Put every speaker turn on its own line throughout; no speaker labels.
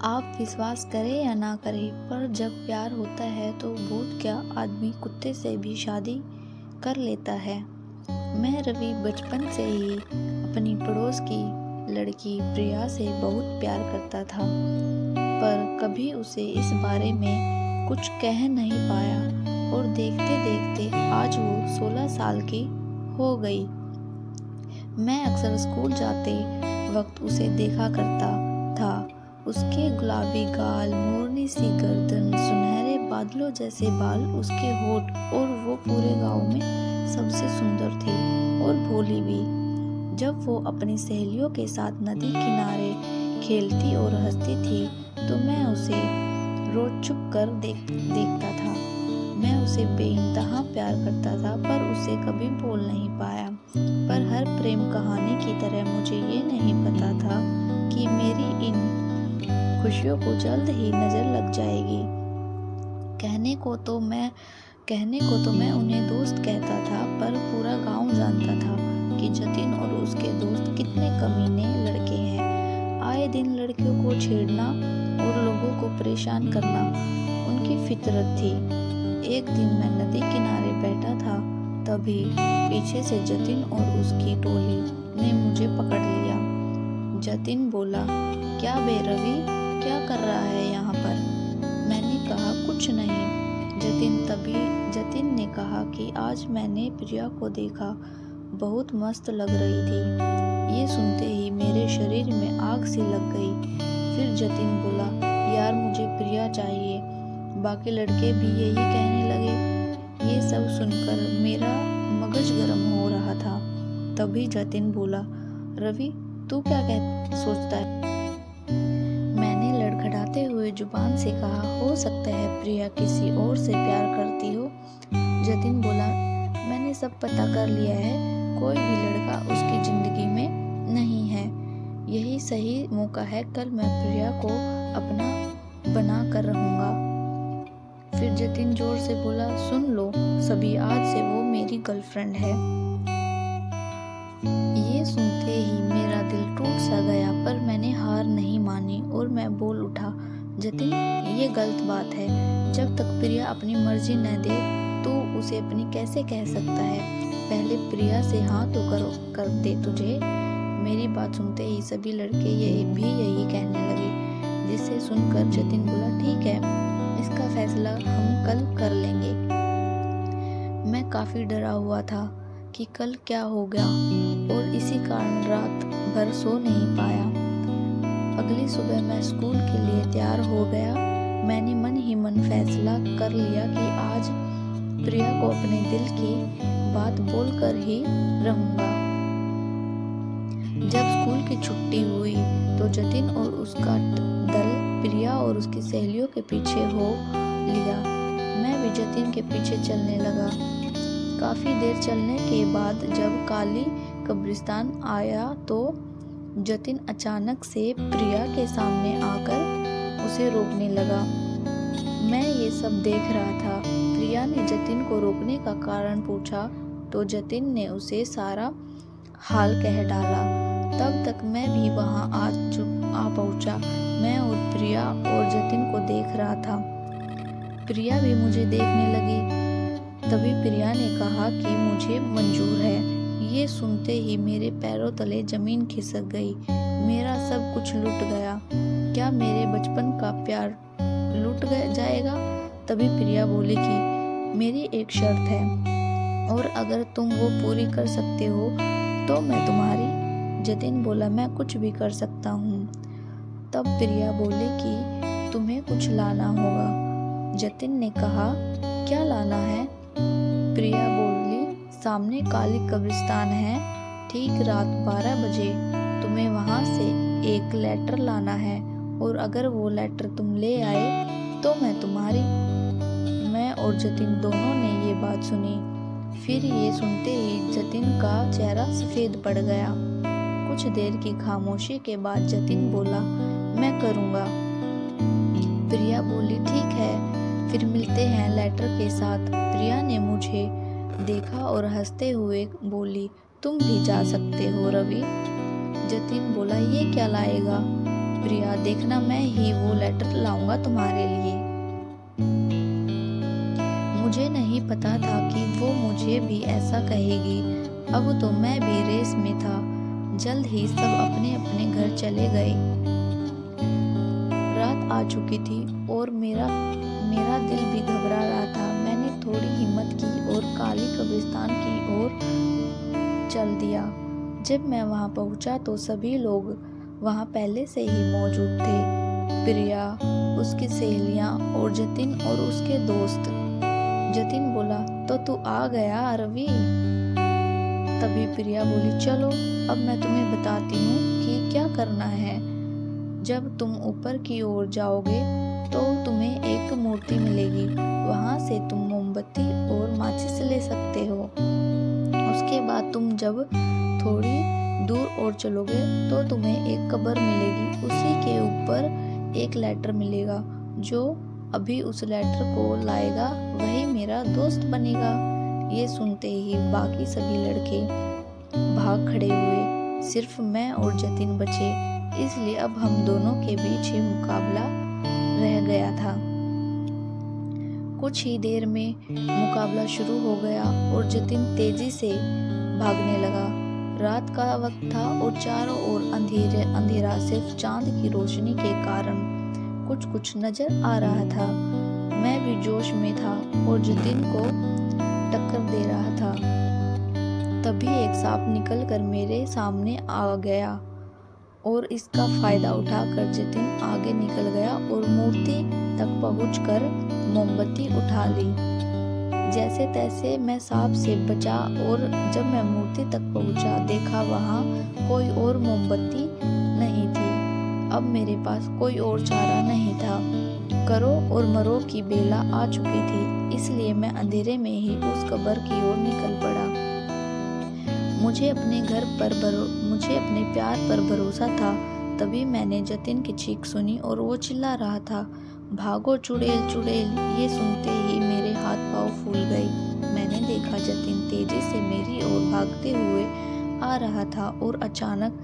आप विश्वास करें या ना करें, पर जब प्यार होता है तो भूत क्या आदमी कुत्ते से भी शादी कर लेता है। मैं रवि बचपन से ही अपनी पड़ोस की लड़की प्रिया से बहुत प्यार करता था, पर कभी उसे इस बारे में कुछ कह नहीं पाया और देखते देखते आज वो 16 साल की हो गई। मैं अक्सर स्कूल जाते वक्त उसे देखा करता था। उसके गुलाबी गाल, मोरनी सी गर्दन, सुनहरे बादलों जैसे बाल, उसके होठ, और वो पूरे गांव में सबसे सुंदर थी और भोली भी। जब वो अपनी सहेलियों के साथ नदी किनारे खेलती और हंसती थी तो मैं उसे रोज छुप कर देखता था। मैं उसे बेइंतहा प्यार करता था, पर उसे कभी बोल नहीं पाया। पर हर प्रेम कहानी की तरह मुझे ये नहीं पता था कि मेरी इन खुशियों को जल्द ही नजर लग जाएगी। कहने को तो मैं उन्हें दोस्त कहता था, पर पूरा गांव जानता था कि जतिन और उसके दोस्त कितने कमीने लड़के हैं। आए दिन लड़कियों को छेड़ना और लोगों को परेशान करना उनकी फितरत थी। एक दिन मैं नदी किनारे बैठा था, तभी पीछे से जतिन और उसकी टोली ने मुझे पकड़ लिया। जतिन बोला, क्या बे रवि, क्या कर रहा है यहाँ पर? मैंने कहा, कुछ नहीं। जतिन ने कहा कि आज मैंने प्रिया को देखा, बहुत मस्त लग रही थी। ये सुनते ही मेरे शरीर में आग सी लग गई। फिर जतिन बोला, यार मुझे प्रिया चाहिए। बाकी लड़के भी यही कहने लगे। ये सब सुनकर मेरा मगज गर्म हो रहा था। तभी जतिन बोला, रवि तू क्या सोचता है? मैंने लड़खड़ाते हुए जुबान से कहा, हो सकता है प्रिया किसी और से प्यार करती हो। जतिन बोला, मैंने सब पता कर लिया है, कोई भी लड़का उसकी जिंदगी में नहीं है। यही सही मौका है, कल मैं प्रिया को अपना बना कर रहूंगा। फिर जतिन जोर से बोला, सुन लो सभी, आज से वो मेरी गर्लफ्रेंड है। ये सुनते ही मेरा दिल टूट सा गया, पर मैंने हार नहीं मानी और मैं बोल उठा, जतिन ये गलत बात है। जब तक प्रिया अपनी मर्जी न दे तो उसे अपनी कैसे कह सकता है? पहले प्रिया से हाँ तो कर दे तुझे। मेरी बात सुनते ही सभी लड़के यही कहने लगे, जिसे सुनकर जतिन बोला, ठीक है, इसका फैसला हम कल कर लेंगे। मैं काफी डरा हुआ था कि कल क्या होगा और इसी कारण रात भर सो नहीं पाया। अगली सुबह मैं स्कूल के लिए तैयार हो गया। मैंने मन ही मन फैसला कर लिया कि आज प्रिया को अपने दिल की बात बोलकर ही रहूंगा। जब स्कूल की छुट्टी हुई तो जतिन और उसका दल प्रिया और उसकी सहेलियों के पीछे हो लिया। मैं भी जतिन के पीछे चलने लगा। काफी देर चलने के बाद जब काली कब्रिस्तान आया तो जतिन अचानक से प्रिया के सामने आकर उसे रोकने लगा। मैं ये सब देख रहा था। प्रिया ने जतिन को रोकने का कारण पूछा तो जतिन ने उसे सारा हाल कह डाला। तब तक मैं भी वहां आ पहुंचा। मैं और प्रिया और जतिन को देख रहा था। प्रिया भी मुझे देखने लगी। तभी प्रिया ने कहा कि मुझे मंजूर है। ये सुनते ही मेरे पैरों तले जमीन खिसक गई। मेरा सब कुछ लुट गया। क्या मेरे बचपन का प्यार लुट जाएगा? तभी प्रिया बोली कि मेरी एक शर्त है और अगर तुम वो पूरी कर सकते हो तो मैं तुम्हारी। जतिन बोला, मैं कुछ भी कर सकता हूँ। तब प्रिया बोली कि तुम्हें कुछ लाना होगा। जतिन ने कहा, क्या लाना है? प्रिया बोली, सामने काली कब्रिस्तान है, ठीक रात 12 बजे तुम्हें वहां से एक लेटर लाना है और अगर वो लेटर तुम ले आए तो मैं तुम्हारी। मैं और जतिन दोनों ने ये बात सुनी। फिर ये सुनते ही जतिन का चेहरा सफेद पड़ गया। कुछ देर की खामोशी के बाद जतिन बोला, मैं करूँगा। प्रिया बोली, ठीक है, फिर मिलते हैं लेटर के साथ। प्रिया ने मुझे देखा और हंसते हुए बोली, तुम भी जा सकते हो रवि। जतिन बोला, ये क्या लाएगा? प्रिया, देखना मैं ही वो लेटर लाऊंगा तुम्हारे लिए। मुझे नहीं पता था कि वो मुझे भी ऐसा कहेगी। अब तो मैं भी रेस में था। जल्द ही सब अपने अपने घर चले गए। रात आ चुकी थी और मेरा दिल भी घबरा रहा था। मैंने थोड़ी हिम्मत की और काली कब्रिस्तान की ओर चल दिया। जब मैं वहां पहुंचा तो सभी लोग वहां पहले से ही मौजूद थे। प्रिया, उसकी सहेलियां और जतिन और उसके दोस्त। जतिन बोला, तो तू आ गया रवि। तभी प्रिया बोली, चलो अब मैं तुम्हें बताती हूँ कि क्या करना है। जब तुम ऊपर की ओर जाओगे तो तुम्हें एक मूर्ति मिलेगी। वहां से तुम मोमबत्ती और माचिस ले सकते हो। उसके बाद तुम जब थोड़ी दूर और चलोगे तो तुम्हें एक कब्र मिलेगी। उसी के ऊपर एक लेटर मिलेगा। जो अभी उस लेटर को लाएगा वही मेरा दोस्त बनेगा। ये सुनते ही बाकी सभी लड़के भाग खड़े हुए। सिर्फ मैं और जतिन बचे। इसलिए अब हम दोनों के बीच ही मुकाबला रह गया था। कुछ ही देर में मुकाबला शुरू हो गया और जतिन तेजी से भागने लगा। रात का वक्त था और चारों ओर अंधेरा सिर्फ चांद की रोशनी के कारण कुछ नजर आ रहा था। मैं भी जोश में था और जतिन को टक्कर दे रहा था। तभी एक सांप निकलकर मेरे सामने आ गया और इसका फायदा उठाकर जतिन आगे निकल गया और मूर्ति तक पहुंचकर मोमबत्ती उठा ली। जैसे तैसे मैं सांप से बचा और जब मैं मूर्ति तक पहुंचा देखा वहां कोई और मोमबत्ती नहीं थी। अब मेरे पास कोई और चारा नहीं था। करो और मरो की बेला आ चुकी थी। इसलिए मैं अंधेरे में ही उस कब्र की ओर निकल पड़ा। मुझे अपने प्यार पर भरोसा था। तभी मैंने जतिन की चीख सुनी और वो चिल्ला रहा था, भागो चुड़ैल चुड़ैल। ये सुनते ही मेरे हाथ पांव फूल गए। मैंने देखा जतिन तेजी से मेरी ओर भागते हुए आ रहा था और अचानक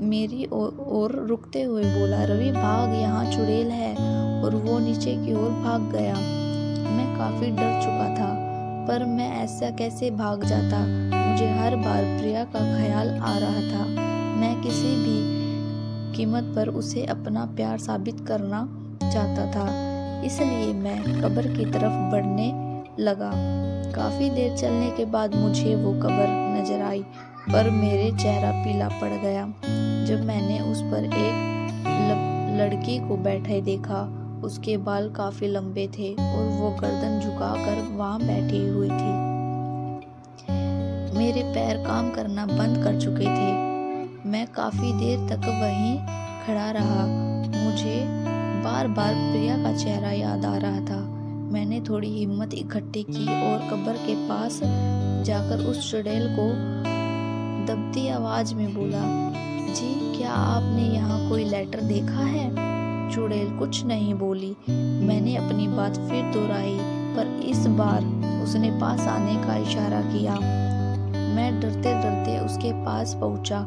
मेरी ओर रुकते हुए बोला, रवि भाग, यहाँ चुड़ैल है। और वो नीचे की ओर भाग गया। मैं काफी डर चुका था, पर मैं ऐसा कैसे भाग जाता। मुझे हर बार प्रिया का ख्याल आ रहा था। मैं किसी भी कीमत पर उसे अपना प्यार साबित करना चाहता था। इसलिए मैं कब्र की तरफ बढ़ने लगा। काफी देर चलने के बाद मुझे वो कब्र नजर आई, पर मेरे चेहरा पीला पड़ गया जब मैंने उस पर एक लड़की को बैठे देखा। उसके बाल काफी लंबे थे और वो गर्दन झुकाकर वहां बैठी हुई थी। मेरे पैर काम करना बंद कर चुके थे। मैं काफी देर तक वहीं खड़ा रहा। मुझे बार बार प्रिया का चेहरा याद आ रहा था। मैंने थोड़ी हिम्मत इकट्ठी की और कब्र के पास जाकर उस चुड़ैल को दबती आवाज में बोला, जी क्या आपने यहाँ कोई लेटर देखा है? चुड़ैल कुछ नहीं बोली। मैंने अपनी बात फिर दोहराई, पर इस बार उसने पास आने का इशारा किया। मैं डरते डरते उसके पास पहुंचा।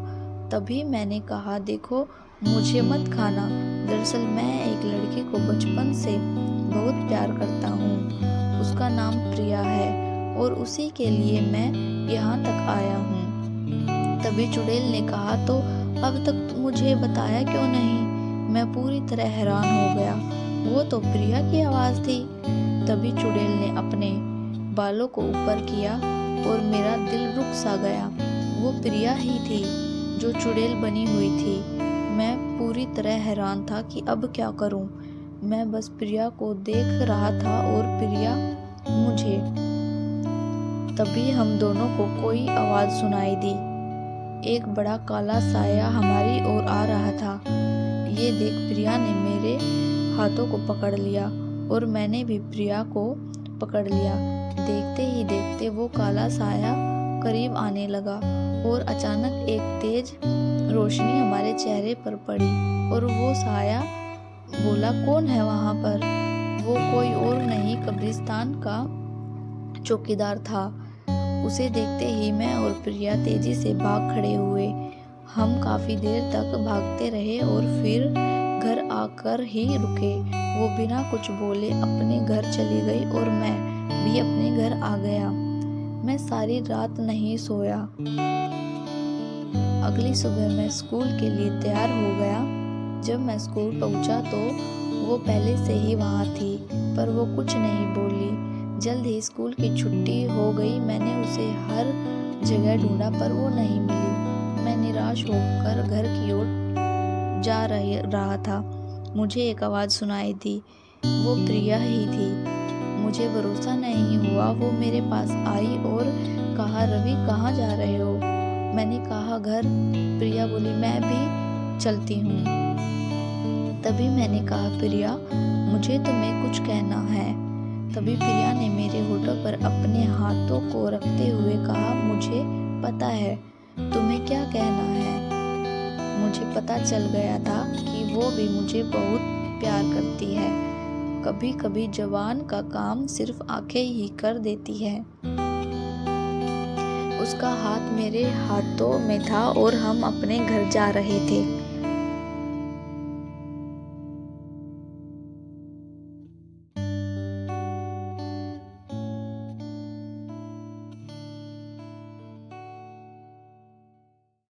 तभी मैंने कहा, देखो मुझे मत खाना। दरअसल मैं एक लड़की को बचपन से बहुत प्यार करता हूँ। उसका नाम प्रिया है और उसी के लिए मैं यहाँ तक आया हूँ। तभी चुड़ैल ने कहा, तो अब तक मुझे बताया क्यों नहीं? मैं पूरी तरह हैरान हो गया। वो तो प्रिया की आवाज थी। तभी चुड़ैल ने अपने बालों को ऊपर किया और मेरा दिल रुक सा गया। वो प्रिया ही थी जो चुड़ैल बनी हुई थी। मैं पूरी तरह हैरान था कि अब क्या करूं। मैं बस प्रिया को देख रहा था और प्रिया मुझे। तभी हम दोनों को कोई आवाज सुनाई दी। एक बड़ा काला साया हमारी ओर आ रहा था। ये देख प्रिया ने मेरे हाथों को पकड़ लिया और मैंने भी प्रिया को पकड़ लिया। देखते ही देखते वो काला साया करीब आने लगा और अचानक एक तेज रोशनी हमारे चेहरे पर पड़ी और वो साया बोला, कौन है वहां पर? वो कोई और नहीं, कब्रिस्तान का चौकीदार था। उसे देखते ही मैं और प्रिया तेजी से भाग खड़े हुए। हम काफी देर तक भागते रहे और फिर घर आकर ही रुके। वो बिना कुछ बोले अपने घर चली गई और मैं भी अपने घर आ गया। मैं सारी रात नहीं सोया। अगली सुबह मैं स्कूल के लिए तैयार हो गया। जब मैं स्कूल पहुंचा तो वो पहले से ही वहाँ थी, पर वो कुछ नहीं बोली। जल्द ही स्कूल की छुट्टी हो गई। मैंने उसे हर जगह ढूंढा पर वो नहीं मिली। मैं निराश होकर घर की ओर जा रहा था। मुझे एक आवाज़ सुनाई दी। वो प्रिया ही थी। मुझे भरोसा नहीं हुआ। वो मेरे पास आई और कहा, रवि कहाँ जा रहे हो? मैंने कहा, घर। प्रिया बोली, मैं भी चलती हूँ। तभी मैंने कहा, प्रिया मुझे तुम्हें कुछ कहना है। तभी प्रिया ने मेरे होठों पर अपने हाथों को रखते हुए कहा, मुझे पता है तुम्हें क्या कहना है। मुझे पता चल गया था कि वो भी मुझे बहुत प्यार करती है। कभी कभी जवान का काम सिर्फ आंखें ही कर देती है। उसका हाथ मेरे हाथों में था और हम अपने घर जा रहे थे।